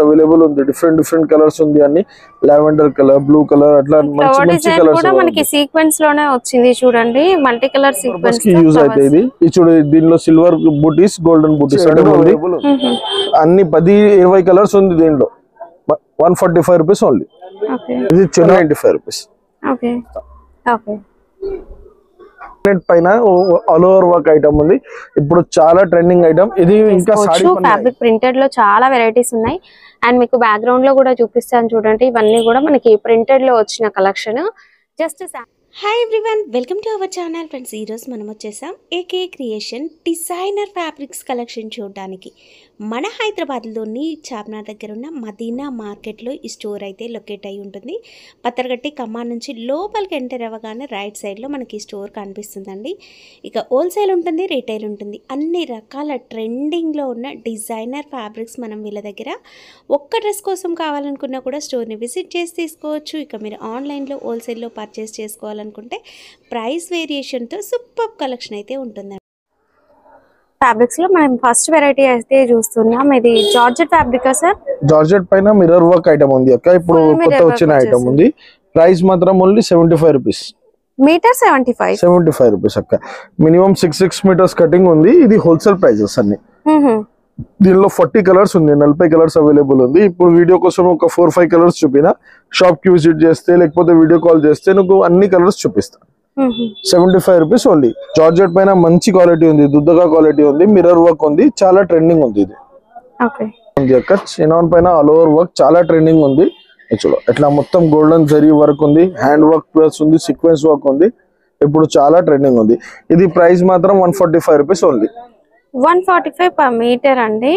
Available ఉంది. Different colours ఉంది అన్ని. లావెండర్ కలర్, బ్లూ కలర్ అట్లా మంచి కలర్స్ కూడా మనకి సీక్వెన్స్ లోనే వచ్చింది చూడండి. మల్టీ కలర్ సీక్వెన్స్ కి యూజ్ అవుతుంది. ఇది చూడు, దీనిలో సిల్వర్ బూటీస్, గోల్డెన్ బూటీస్ అవైలబుల్. అన్ని 10-20 కలర్స్ ఉంది దీనిలో. 145 రూపీస్ ఓన్లీ. ఇది 95 రూపీస్. Okay okay. పైన ఆల్ ఓవర్ వర్క్ ఐటమ్ ఉంది. ఇప్పుడు చాలా ట్రెండింగ్ ఐటమ్ ఇది. ఇంకా సారీ ఫ్యాబ్రిక్ ప్రింటెడ్ లో చాలా వెరైటీస్ ఉన్నాయి. అండ్ మీకు బ్యాక్గ్రౌండ్ లో కూడా చూపిస్తాను చూడండి. ఇవన్నీ కూడా మనకి ప్రింటెడ్ లో వచ్చిన collection. Just hi everyone, welcome to our channel friends. ఈరోజు మనం వచ్చేసాం AK creation designer fabrics collection చూడడానికి. మన హైదరాబాద్లోని చార్మినార్ దగ్గర ఉన్న మదీనా మార్కెట్లో ఈ స్టోర్ అయితే లొకేట్ అయి ఉంటుంది. పత్తరగట్టి కమాన్ నుంచి లోపలికి ఎంటర్ అవ్వగానే రైట్ సైడ్లో మనకి స్టోర్ కనిపిస్తుందండి. ఇక హోల్సేల్ ఉంటుంది, రీటైల్ ఉంటుంది. అన్ని రకాల ట్రెండింగ్లో ఉన్న డిజైనర్ ఫ్యాబ్రిక్స్ మనం వీళ్ళ దగ్గర ఒక్క డ్రెస్ కోసం కావాలనుకున్నా కూడా స్టోర్ని విజిట్ చేసి తీసుకోవచ్చు. ఇక మీరు ఆన్లైన్లో హోల్సేల్లో పర్చేస్ చేసుకోవాలనుకుంటే ప్రైస్ వేరియేషన్తో సూపర్ కలెక్షన్ అయితే ఉంటుందండి. ఫ్యాబ్రిక్స్ లో మనం ఫస్ట్ వెరైటీ అయితే చూస్తున్నాం. ఇది జార్జెట్ ఫ్యాబ్రికా సార్? జార్జెట్ పైన మిర్రర్ వర్క్ ఐటమ్ ఉంది అక్క. ఇప్పుడు కొత్త వచ్చిన ఐటమ్ ఉంది. ప్రైస్ మాత్రం ఓన్లీ 75 రూపీస్. మీటర్ 75 రూపీస్ అక్క. మినిమం 6 మీటర్స్ కటింగ్ ఉంది. ఇది హోల్సేల్ ప్రైజెస్ అన్ని. దీనిలో 40 కలర్స్ ఉంది, 40 కలర్స్ అవైలబుల్ ఉంది. ఇప్పుడు వీడియో కోసం ఒక 4-5 కలర్స్ చూపినా. షాప్ కి విజిట్ చేస్తే లేకపోతే వీడియో కాల్ చేస్తే నువ్వు అన్ని కలర్స్ చూపిస్తా. 75 రూపీస్ ఓన్లీ. జార్జెట్ పైన మంచి క్వాలిటీ ఉంది, దుద్దగా క్వాలిటీ ఉంది, మిర్రర్ వర్క్ ఉంది, చాలా ట్రెండింగ్ ఉంది. ఇది అక్క చినాన్ పైన ఆల్ ఓవర్ వర్క్ చాలా ట్రెండింగ్ ఉంది. చూడు ఇట్లా మొత్తం గోల్డెన్ జరీ వర్క్ ఉంది, హ్యాండ్ వర్క్ ప్లస్ ఉంది, సీక్వెన్స్ వర్క్ ఉంది. ఇప్పుడు చాలా ట్రెండింగ్ ఉంది. ఇది ప్రైస్ మాత్రం 145 రూపీస్ ఓన్లీ. 145 per మీటర్ అండి.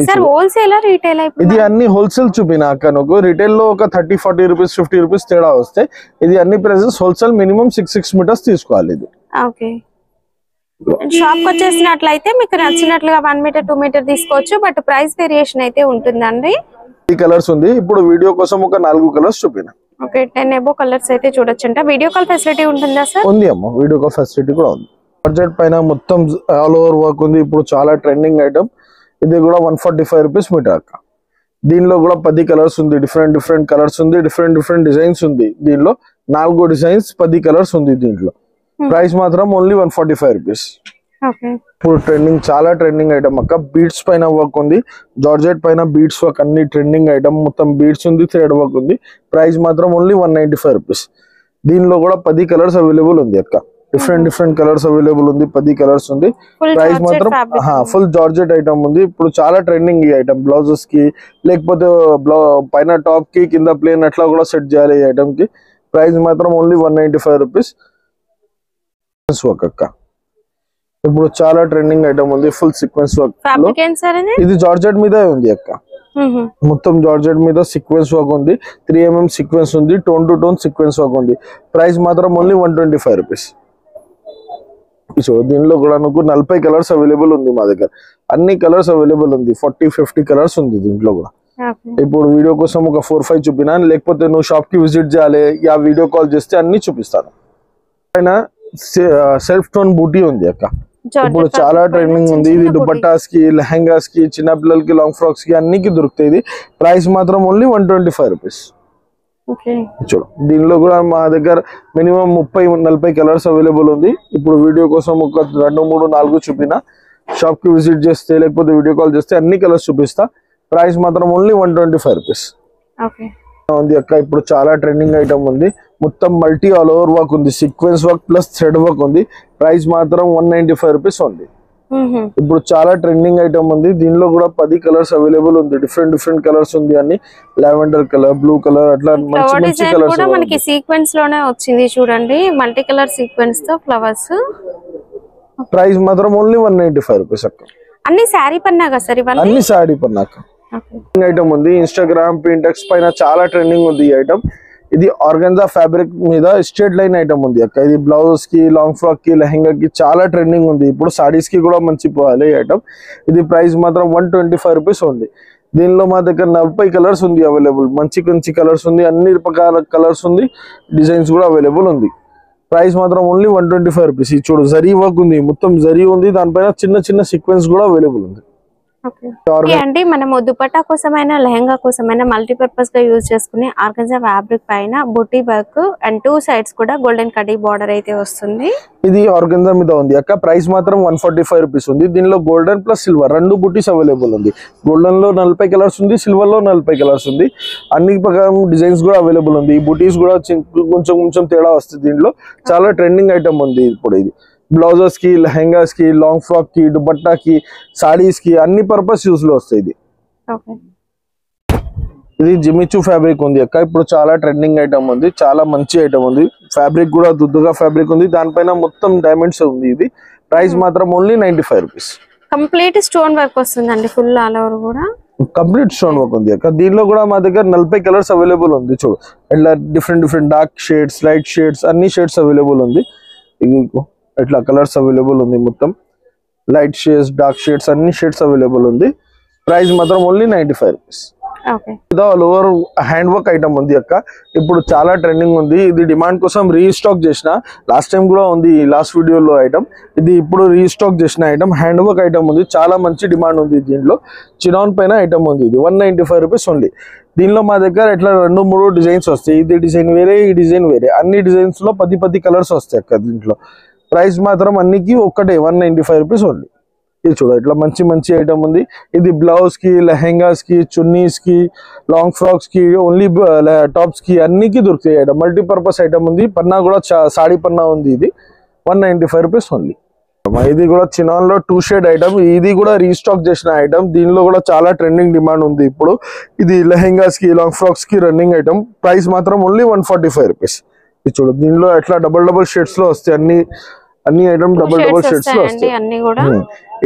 Sir wholesale retail? ఇది అన్ని హోల్సేల్ చూపినాక నువ్వు రిటైల్ లో ఒక 30-40 రూపీస్ 50 రూపీస్ తేడా వస్తే, ఇది అన్ని ప్రైసెస్ హోల్సేల్ మినిమం 6 మీటర్స్ తీసుకోవాలి. ఇది ఓకే. షాప్ వచ్చేసినట్లయితే మీకు నచ్చినట్లుగా 1 మీటర్ 2 మీటర్ తీసుకోవచ్చు. బట్ ప్రైస్ వేరియేషన్ అయితే ఉంటుందండి. ఈ కలర్స్ ఉంది. ఇప్పుడు వీడియో కోసం ఒక 4 కలర్స్ చూపినా. ఓకే, 10 అబో కలర్స్ అయితే చూడొచ్చంట. వీడియో కాల్ ఫెసిలిటీ ఉంటుందా సార్? ఉంది అమ్మ, వీడియో కాల్ ఫెసిలిటీ కూడా ఉంది. బడ్జెట్ పైన మొత్తం ఆల్ ఓవర్ వర్క్ ఉంది. ఇప్పుడు చాలా ట్రెండింగ్ ఐటమ్. ఇది కూడా 145 రూపీస్ మీటర్ అక్క. దీనిలో కూడా 10 కలర్స్ ఉంది, డిఫరెంట్ కలర్స్ ఉంది, డిఫరెంట్ డిజైన్స్ ఉంది. దీనిలో 4 డిజైన్స్ 10 కలర్స్ ఉంది. దీంట్లో ప్రైస్ మాత్రం ఓన్లీ 145 రూపీస్. ఇప్పుడు ట్రెండింగ్, చాలా ట్రెండింగ్ ఐటమ్ అక్క. బీడ్స్ పైన వర్క్ ఉంది, జార్జెట్ పైన బీడ్స్ వర్క్, అన్ని ట్రెండింగ్ ఐటమ్. మొత్తం బీడ్స్ ఉంది, థ్రెడ్ వర్క్ ఉంది. ప్రైస్ మాత్రం ఓన్లీ 195 రూపీస్. దీనిలో కూడా 10 కలర్స్ అవైలబుల్ ఉంది అక్క. డిఫరెంట్ కలర్స్ అవైలబుల్ ఉంది, 10 కలర్స్ ఉంది. ప్రైస్ మాత్రం ఫుల్ జార్జెట్ ఐటమ్ ఉంది. ఇప్పుడు చాలా ట్రెండింగ్ ఈ ఐటమ్. బ్లౌజెస్ కి లేకపోతే పైన టాప్ కి కింద ప్లేన్ అట్లా కూడా సెట్ చేయాలి ఈ ఐటమ్ కి. ప్రైస్ మాత్రం ఓన్లీ 195 రూపీస్ అక్క. ఇప్పుడు చాలా ట్రెండింగ్ ఐటమ్ ఉంది, ఫుల్ సీక్వెన్స్ వర్క్. ఇది జార్జెట్ మీద ఉంది అక్క. మొత్తం జార్జెట్ మీద సీక్వెన్స్ వర్క్ ఉంది, 3 mm సీక్వెన్స్ ఉంది, tone to tone sequence work ఉంది. ప్రైస్ మాత్రం ఓన్లీ 125 రూపీస్. దీనిలో కూడా నాకు 40 కలర్స్ అవైలబుల్ ఉంది మా దగ్గర. అన్ని కలర్స్ అవైలబుల్ ఉంది, 40-50 కలర్స్ ఉంది దీంట్లో కూడా. ఇప్పుడు వీడియో కోసం ఒక 4-5 చూపినా, లేకపోతే నువ్వు షాప్ కి విజిట్ చేయాలి, యా వీడియో కాల్ చేస్తే అన్ని చూపిస్తాను. పైన సెల్ఫ్ టోన్ బూటీ ఉంది అక్క. ఇప్పుడు చాలా ట్రెండింగ్ ఉంది. ఇది దుపట్టాస్ కి, లెహంగాస్ కి, చిన్న పిల్లలకి, లాంగ్ ఫ్రాక్స్ కి అన్నికి దొరుకుతాయి. ప్రైస్ మాత్రం ఓన్లీ 125 రూపీస్. చూడు దీనిలో కూడా మా దగ్గర మినిమం 30-40 కలర్స్ అవైలబుల్ ఉంది. ఇప్పుడు వీడియో కోసం ఒక 2-3-4 చూపినా. షాప్ కి విజిట్ చేస్తే లేకపోతే వీడియో కాల్ చేస్తే అన్ని కలర్స్ చూపిస్తా. ప్రైస్ మాత్రం ఓన్లీ 125 రూపీస్ ఉంది అక్క. ఇప్పుడు చాలా ట్రెండింగ్ ఐటమ్ ఉంది. మొత్తం మల్టీ ఆల్ ఓవర్ వర్క్ ఉంది, sequence work plus thread work ఉంది. ప్రైస్ మాత్రం 195 రూపీస్ ఉంది. ఇప్పుడు చాలా ట్రెండింగ్ ఐటమ్ ఉంది. దీనిలో కూడా 10 కలర్స్ అవైలబుల్ ఉంది, డిఫరెంట్ కలర్స్ ఉంది అన్ని. లావెండర్ కలర్, బ్లూ కలర్ అట్లా మంచి కలర్స్ కూడా మనకి సీక్వెన్స్ లోనే వచ్చింది చూడండి. మల్టీ కలర్ సీక్వెన్స్ తో ఫ్లవర్స్. ప్రైస్ మాత్రం ఓన్లీ 195 రూపీస్ అక్క. అన్ని శారీ పన్నాగా సార్? ఇవన్నీ అన్ని శారీ పన్నాక ఐటమ్ ఉంది. ఇన్స్టాగ్రామ్, పింటెక్స్ పైన చాలా ట్రెండింగ్ ఉంది ఈ ఐటమ్. ఇది ఆర్గంజా ఫ్యాబ్రిక్ మీద స్ట్రేట్ లైన్ ఐటమ్ ఉంది అక్క. ఇది బ్లౌజ్ కి, లాంగ్ ఫ్రాక్ కి, లెహంగా కి చాలా ట్రెండింగ్ ఉంది. ఇప్పుడు సారీస్ కి కూడా మంచి పోవాలి ఈ ఐటమ్. ఇది ప్రైస్ మాత్రం 125 రూపీస్ ఉంది. దీనిలో మా దగ్గర 40 కలర్స్ ఉంది అవైలబుల్. మంచి కలర్స్ ఉంది, అన్ని రకాల కలర్స్ ఉంది, డిజైన్స్ కూడా అవైలబుల్ ఉంది. ప్రైస్ మాత్రం ఓన్లీ 125 రూపీస్. ఇది చూడు జరీ వర్క్ ఉంది, మొత్తం జరీ ఉంది, దానిపైన చిన్న సీక్వెన్స్ కూడా అవైలబుల్ ఉంది. అండి మనము దుపట్టా కోసమైనా లెహంగా కోసమైనా మల్టీపర్పస్ గా యూజ్ చేసుకునే ఆర్గంజా ఫ్యాబ్రిక్ పైన బుటీ వర్క్ అండ్ 2 sides కూడా గోల్డెన్ కడ్డీ బార్డర్ అయితే వస్తుంది. ఇది ఆర్గంజా మీద ఉంది అక్క. ప్రైస్ మాత్రం 145 రూపీస్ ఉంది. దీనిలో గోల్డెన్ ప్లస్ సిల్వర్ 2 బుటీస్ అవైలబుల్ ఉంది. గోల్డెన్ లో 40 కలర్స్ ఉంది, సిల్వర్ లో 40 కలర్స్ ఉంది. అన్ని ప్రకారం డిజైన్స్ కూడా అవైలబుల్ ఉంది. ఈ బుటీస్ కూడా కొంచెం కొంచెం తేడా వస్తుంది. దీంట్లో చాలా ట్రెండింగ్ ఐటమ్ ఉంది ఇప్పుడు. ఇది బ్లౌజెస్ కి, లెహంగాస్ కి, లాంగ్ ఫ్రాక్ కి, దుపట్టా కి, సాడీస్ కి అన్ని పర్పస్ యూస్ లో వస్తాయి. ఇది జిమిచూ ఫ్యాబ్రిక్ ఉంది అక్క. ఇప్పుడు చాలా ట్రెండింగ్ ఐటమ్ ఉంది, చాలా మంచి ఐటమ్ ఉంది. ఫ్యాబ్రిక్ కూడా దుద్దుగా ఫ్యాబ్రిక్ ఉంది, దానిపైన మొత్తం డైమండ్స్ ఉంది. ఇది ప్రైస్ మాత్రం only 95 rupees. Complete stone work వస్తుందండి, ఫుల్ ఆల్ ఓవర్ కూడా కంప్లీట్ స్టోన్ వర్క్ ఉంది అక్క. దీనిలో కూడా మా దగ్గర 40 కలర్స్ అవైలబుల్ ఉంది. చూడు ఇట్లా different dark shades, light shades, అన్ని షేడ్స్ అవైలబుల్ ఉంది. ఇట్లా కలర్స్ అవైలబుల్ ఉంది. మొత్తం లైట్ షేడ్స్, డార్క్ షేడ్స్, అన్ని షేడ్స్ అవైలబుల్ ఉంది. ప్రైస్ మాత్రం ఓన్లీ 95 రూపీస్. ఇది all over hand work item ఉంది అక్క. ఇప్పుడు చాలా ట్రెండింగ్ ఉంది. ఇది డిమాండ్ కోసం రీస్టాక్ చేసిన, లాస్ట్ టైం కూడా ఉంది లాస్ట్ వీడియోలో ఐటమ్. ఇది ఇప్పుడు రీస్టాక్ చేసిన ఐటమ్, హ్యాండ్ వర్క్ ఐటమ్ ఉంది. చాలా మంచి డిమాండ్ ఉంది. దీంట్లో చినాన్ పైన ఐటమ్ ఉంది. ఇది 195 రూపీస్ ఓన్లీ. దీనిలో మా దగ్గర ఇట్లా 2-3 డిజైన్స్ వస్తాయి. ఇది డిజైన్ వేరే, ఈ డిజైన్ వేరే. అన్ని డిజైన్స్ లో 10 కలర్స్ వస్తాయి అక్క. దీంట్లో ప్రైస్ మాత్రం అన్నికి ఒక్కటే 195 రూపీస్ ఓన్లీ. ఇది చూడ ఇట్లా మంచి మంచి ఐటమ్ ఉంది. ఇది బ్లౌజ్ కి, లెహంగాస్ కి, చున్నీస్ కి, లాంగ్ ఫ్రాక్స్ కి, ఓన్లీ టాప్స్ కి అన్నికి దొరుకుతాయి ఐటమ్. మల్టీపర్పస్ ఐటమ్ ఉంది. పన్నా కూడా సాడీ పన్నా ఉంది. ఇది 195 రూపీస్ ఓన్లీ. ఇది కూడా చినాన్ లో 2 షేడ్ ఐటమ్. ఇది కూడా రీస్టాక్ చేసిన ఐటమ్. దీనిలో కూడా చాలా ట్రెండింగ్ డిమాండ్ ఉంది ఇప్పుడు. ఇది లెహంగాస్ కి, లాంగ్ ఫ్రాక్స్ కి రన్నింగ్ ఐటమ్. ప్రైస్ మాత్రం ఓన్లీ 145 రూపీస్. ఇది చూడు దీనిలో ఎట్లా డబుల్ షేడ్స్ లో వస్తాయి. అన్ని ఐటమ్ డబుల్ షేడ్స్ లో వస్తాయి.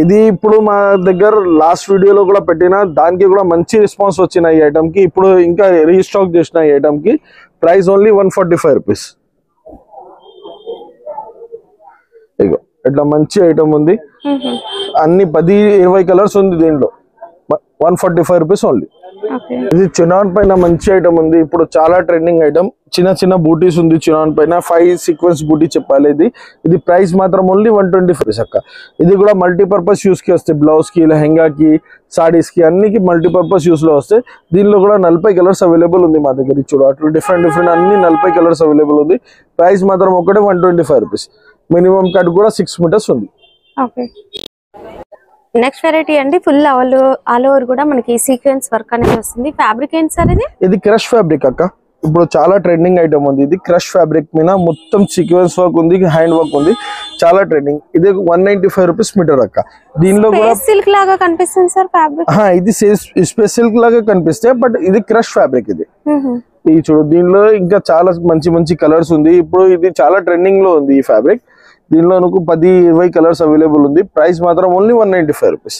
ఇది ఇప్పుడు మా దగ్గర లాస్ట్ వీడియోలో కూడా పెట్టిన, దానికి కూడా మంచి రెస్పాన్స్ వచ్చిన ఈ ఐటమ్ కి. ఇప్పుడు ఇంకా రీస్టాక్ చేసిన ఈ ఐటమ్ కి ప్రైస్ ఓన్లీ 145 రూపీస్. ఇగో ఇట్లా మంచి ఐటమ్ ఉంది. అన్ని 10-20 కలర్స్ ఉంది. దీంట్లో 145 రూపీస్ ఓన్లీ. ఇది చినాన్ పైన మంచి ఐటమ్ ఉంది. ఇప్పుడు చాలా ట్రెండింగ్ ఐటమ్. చిన్న బూటీస్ ఉంది చినాన్ పైన. 5 సీక్వెన్స్ బూటీ చెప్పాలి. ఇది ప్రైస్ మాత్రం ఓన్లీ 125 అక్క. ఇది కూడా మల్టీపర్పస్ యూస్ కి వస్తాయి. బ్లౌజ్ కి, లెహంగా కి, సాడీస్ కి అన్నికి మల్టీపర్పస్ యూస్ లో వస్తాయి. దీనిలో కూడా 40 కలర్స్ అవైలబుల్ ఉంది మా దగ్గర. చూడు అట్లా డిఫరెంట్ అన్ని 40 కలర్స్ అవైలబుల్ ఉంది. ప్రైస్ మాత్రం ఒకటే 125 రూపీస్. మినిమం కట్ కూడా 6 మీటర్స్ ఉంది. నెక్స్ట్ వెరైటీ అండి, ఫుల్ ఆల్ ఓవర్ కూడా మనకి సీక్వెన్స్ వర్క్ అనేది వస్తుంది. ఫ్యాబ్రిక్ ఏంటి సార్ ఇది? ఇది క్రష్ ఫ్యాబ్రిక్ అక్క. ఇప్పుడు చాలా ట్రెండింగ్ ఐటమ్ ఉంది. ఇది క్రష్ ఫ్యాబ్రిక్ మీద మొత్తం సీక్వెన్స్ వర్క్ ఉంది, హ్యాండ్ వర్క్ ఉంది. చాలా ట్రెండింగ్. ఇది 195 రూపీస్ మీటర్ అక్క. దీనిలో కూడా సిల్క్ లాగా కనిపిస్తుంది సార్ ఫ్యాబ్రిక్. ఇది స్పేస్ సిల్క్ లాగా కనిపిస్తాయి, బట్ ఇది క్రష్ ఫ్యాబ్రిక్. ఇది చూడు దీనిలో ఇంకా చాలా మంచి కలర్స్ ఉంది. ఇప్పుడు ఇది చాలా ట్రెండింగ్ లో ఉంది ఈ ఫ్యాబ్రిక్. దీనిలో నాకు 10-20 కలర్స్ అవైలబుల్ ఉంది. ప్రైస్ మాత్రం ఓన్లీ 195 రూపీస్.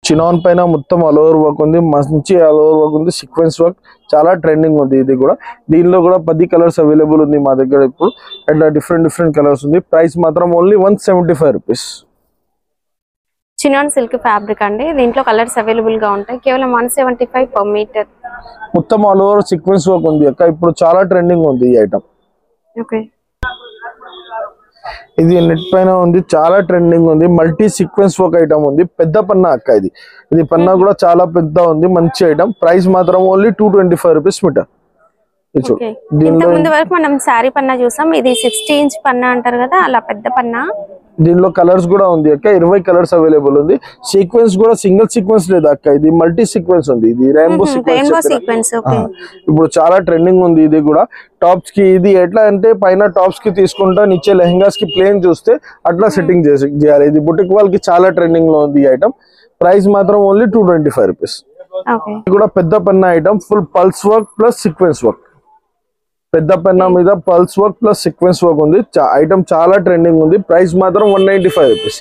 చినాన్ పైన మొత్తం ఆల్ ఓవర్ వర్క్ ఉంది. మంచి ఆల్ ఓవర్ వర్క్ ఉంది, సీక్వెన్స్ వర్క్. చాలా ట్రెండింగ్ ఉంది ఇది కూడా. దీనిలో కూడా 10 కలర్స్ అవైలబుల్ ఉంది మా దగ్గర. ఇప్పుడు ఇట్లా డిఫరెంట్ కలర్స్ ఉంది. ప్రైస్ మాత్రం only 175 rupees. Chinon silk fabric అండి. దీంట్లో కలర్స్ అవైలబుల్ గా ఉంటాయి. కేవలం 175 పర్ మీటర్. మొత్తం ఆల్ ఓవర్ సీక్వెన్స్ వర్క్ ఉంది అక్క. ఇప్పుడు చాలా ట్రెండింగ్ ఉంది ఈ ఐటమ్. ఇది నెట్ పైన ఉంది, చాలా ట్రెండింగ్ ఉంది. మల్టీ సీక్వెన్స్ వర్క్ ఐటమ్ ఉంది. పెద్ద పన్నా అక్క. ఇది పన్నా కూడా చాలా పెద్ద ఉంది. మంచి ఐటమ్. ప్రైస్ మాత్రం ఓన్లీ 225 రూపీస్ మీటర్. ముందు వరకు మనం సారీ పన్నా చూసాం. ఇది 60 ఇంచ్ పన్నా అంటారు కదా, అలా పెద్ద పన్నా. దీనిలో కలర్స్ కూడా ఉంది అక్క. 20 కలర్స్ అవైలబుల్ ఉంది. సీక్వెన్స్ కూడా సింగిల్ సీక్వెన్స్ లేదు అక్క. ఇది మల్టీ సీక్వెన్స్ ఉంది. ఇది రెయిన్బో సీక్వెన్స్. ఇప్పుడు చాలా ట్రెండింగ్ ఉంది. ఇది కూడా టాప్స్ కి. ఇది ఎట్లా అంటే పైన టాప్స్ కి తీసుకుంటా, నిచ్చే లెహంగాస్ కి ప్లేన్ చూస్తే అట్లా సెట్టింగ్ చేయాలి. ఇది బుటిక్ వాళ్ళకి చాలా ట్రెండింగ్ లో ఉంది ఈ ఐటమ్. ప్రైస్ మాత్రం ఓన్లీ 225 రూపీస్. ఇది కూడా పెద్ద పన్నా item. Full pearls work plus sequence work. పెద్ద పెన్నా మీద pearls work plus sequence work ఉంది. ఐటమ్ చాలా ట్రెండింగ్ ఉంది. ప్రైస్ మాత్రం 195 రూపీస్.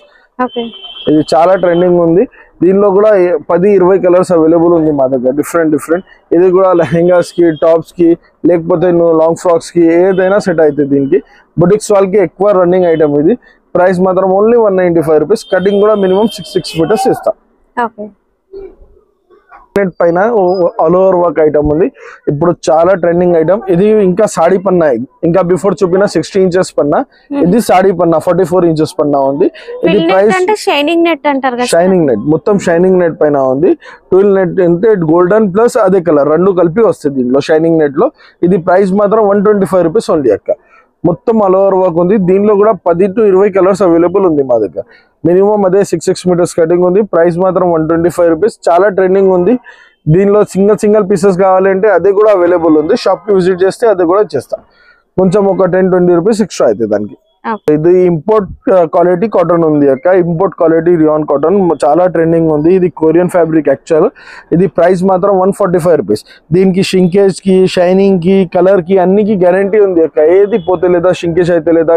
ఇది చాలా ట్రెండింగ్ ఉంది. దీనిలో కూడా 10-20 కలర్స్ అవైలబుల్ ఉంది మా దగ్గర. డిఫరెంట్. ఇది కూడా లెహంగాస్ కి, టాప్స్ కి, లేకపోతే లాంగ్ ఫ్రాక్స్ కి ఏదైనా సెట్ అవుతుంది. దీనికి బుటిక్స్ వాళ్ళకి ఎక్కువ రన్నింగ్ ఐటమ్ ఇది. ప్రైస్ మాత్రం ఓన్లీ 195 రూపీస్. కటింగ్ కూడా మినిమం 6 మీటర్స్ ఇస్తా. నెట్ పైన ఆల్ ఓవర్ వర్క్ ఐటమ్ ఉంది. ఇప్పుడు చాలా ట్రెండింగ్ ఐటమ్ ఇది. ఇంకా సాడీ పన్నా, ఇంకా బిఫోర్ చూపిన 60 ఇంచెస్ పన్నా, ఇది సాడీ పన్నా 44 ఇంచెస్ పన్నా ఉంది. ఇది ప్రైస్ షైనింగ్ నెట్ అంటారు కదా, షైనింగ్ నెట్, మొత్తం షైనింగ్ నెట్ పైన ఉంది. 12 నెట్ అంటే గోల్డెన్ ప్లస్ అదే కలర్ రెండు కలిపి వస్తుంది దీంట్లో షైనింగ్ నెట్ లో. ఇది ప్రైస్ మాత్రం 125 రూపీస్ ఓన్లీ అక్క. మొత్తం ఆల్ ఓవర్ వర్క్ ఉంది. దీనిలో కూడా 10 to 20 కలర్స్ అవైలబుల్ ఉంది మా దగ్గర. మినిమం అదే 6 మీటర్స్ కటింగ్ ఉంది. ప్రైస్ మాత్రం 125 రూపీస్. చాలా ట్రెండింగ్ ఉంది. దీనిలో సింగిల్ పీసెస్ కావాలంటే అది కూడా అవైలబుల్ ఉంది. షాప్ కి విజిట్ చేస్తే అది కూడా చేస్తా. కొంచెం ఒక 10-20 రూపీస్ ఎక్స్ట్రా అవుతుంది దానికి. ఇది ఇంపోర్ట్ క్వాలిటీ కాటన్ ఉంది అక్క. ఇంపోర్ట్ క్వాలిటీ రియాన్ కాటన్ చాలా ట్రెండింగ్ ఉంది. ఇది కొరియన్ ఫ్యాబ్రిక్ యాక్చువల్. ఇది ప్రైస్ మాత్రం 145 రూపీస్. దీనికి షింకేజ్ కి, షైనింగ్ కి, కలర్ కి అన్నికి గ్యారంటీ ఉంది అక్క. ఏది పోతే లేదా, షింకేజ్ అయితే లేదా,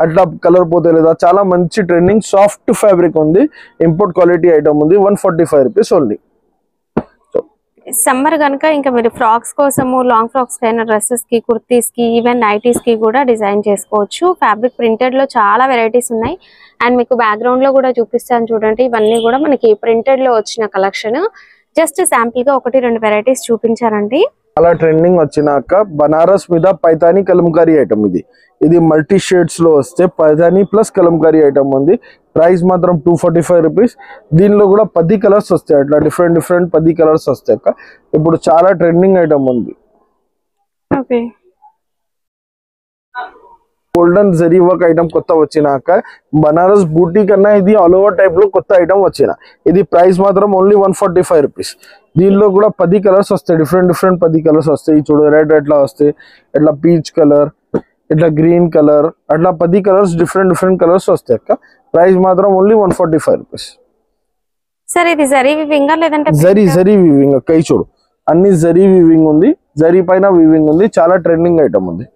అట్లా కలర్ పోతే లేదా. చాలా మంచి ట్రెండింగ్ సాఫ్ట్ ఫ్యాబ్రిక్ ఉంది. ఇంపోర్ట్ క్వాలిటీ ఐటమ్ ఉంది. 145 రూపీస్ ఓన్లీ. సమ్మర్ కనుక ఇంకా మీరు ఫ్రాక్స్ కోసము, లాంగ్ ఫ్రాక్స్ అయినా, డ్రెస్సెస్ కి, కుర్తీస్ కి, ఈవెన్ నైటీస్ కి కూడా డిజైన్ చేసుకోవచ్చు. ఫ్యాబ్రిక్ ప్రింటెడ్ లో చాలా వెరైటీస్ ఉన్నాయి. అండ్ మీకు బ్యాక్గ్రౌండ్ లో కూడా చూపిస్తాను చూడండి. ఇవన్నీ కూడా మనకి ప్రింటెడ్ లో వచ్చిన కలెక్షన్. జస్ట్ శాంపుల్ గా 1-2 వెరైటీస్ చూపించారండి. చాలా ట్రెండింగ్ వచ్చినాక బనారస్ మీద పైతానీ కలంకారీ ఐటమ్ ఇది. ఇది మల్టీ షేడ్స్ లో వస్తే పైతానీ ప్లస్ కలంకారీ ఐటమ్ ఉంది. ప్రైస్ మాత్రం 245 రూపీస్. దీనిలో కూడా 10 కలర్స్ వస్తాయి. అట్లా డిఫరెంట్ 10 కలర్స్ వస్తాయి అక్క. ఇప్పుడు చాలా ట్రెండింగ్ ఐటమ్ ఉంది. గోల్డెన్ జరీ వర్క్ ఐటమ్ కొత్త వచ్చినాక బనారస్ బూటీ కన్నా ఇది ఆల్ ఓవర్ టైప్ లో కొత్త ఐటమ్ వచ్చిన. ఇది ప్రైస్ మాత్రం ఓన్లీ 145 రూపీస్. దీనిలో కూడా 10 కలర్స్ వస్తాయి. డిఫరెంట్ 10 కలర్స్ వస్తాయి. చూడు రెడ్ ఎట్లా వస్తాయి, ఎట్లా పీచ్ కలర్, ఇట్లా గ్రీన్ కలర్, అట్లా 10 కలర్స్ డిఫరెంట్ కలర్స్ వస్తాయి అక్క. ప్రైస్ మాత్రం ఓన్లీ 145 రూపీస్. సార్ ఇది జరీ వివింగ్ లేదంటే జరీ వివింగ్ అక్క. చూడు అన్ని జరీ వివింగ్ ఉంది. జరీ పైన వివింగ్ ఉంది. చాలా ట్రెండింగ్ ఐటమ్ ఉంది.